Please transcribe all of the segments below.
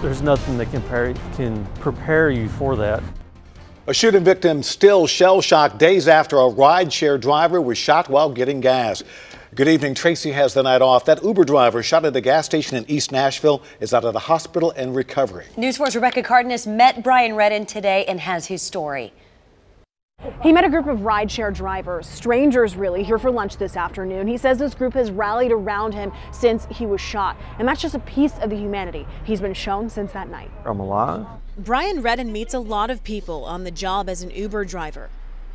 There's nothing that can prepare you for that. A shooting victim still shell-shocked days after a ride-share driver was shot while getting gas. Good evening. Tracy has the night off. That Uber driver shot at a gas station in East Nashville is out of the hospital and recovering. News 4's Rebecca Cardenas met Brian Redden today and has his story. He met a group of rideshare drivers, strangers really, here for lunch this afternoon. He says this group has rallied around him since he was shot, and that's just a piece of the humanity he's been shown since that night. I'm alive. Brian Redden meets a lot of people on the job as an Uber driver,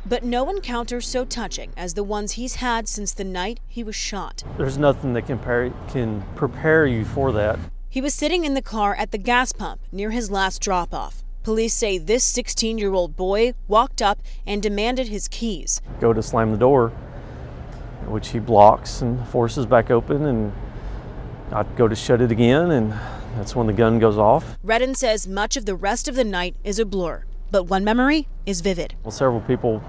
but no encounters so touching as the ones he's had since the night he was shot. There's nothing that can prepare you for that. He was sitting in the car at the gas pump near his last drop-off. Police say this 16-year-old boy walked up and demanded his keys. Go to slam the door, which he blocks and forces back open, and I go to shut it again, and that's when the gun goes off. Redden says much of the rest of the night is a blur, but one memory is vivid. Well, several people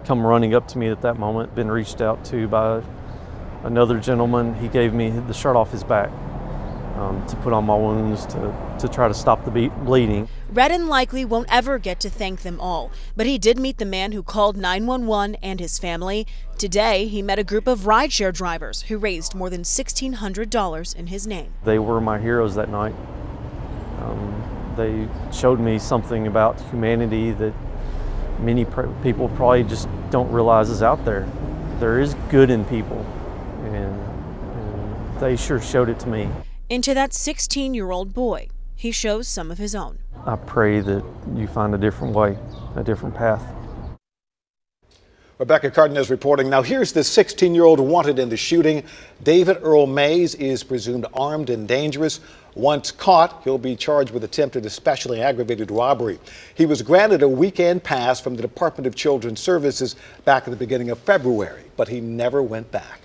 come running up to me at that moment, been reached out to by another gentleman. He gave me the shirt off his back to put on my wounds to try to stop the bleeding. Redden likely won't ever get to thank them all, but he did meet the man who called 911 and his family. Today, he met a group of rideshare drivers who raised more than $1,600 in his name. They were my heroes that night. They showed me something about humanity that many people probably just don't realize is out there. There is good in people, and they sure showed it to me. Into that 16-year-old boy, he shows some of his own. I pray that you find a different way, a different path. Rebecca Cardenas reporting. Now here's the 16-year-old wanted in the shooting. David Earl Mays is presumed armed and dangerous. Once caught, he'll be charged with attempted especially aggravated robbery. He was granted a weekend pass from the Department of Children's Services back at the beginning of February, but he never went back.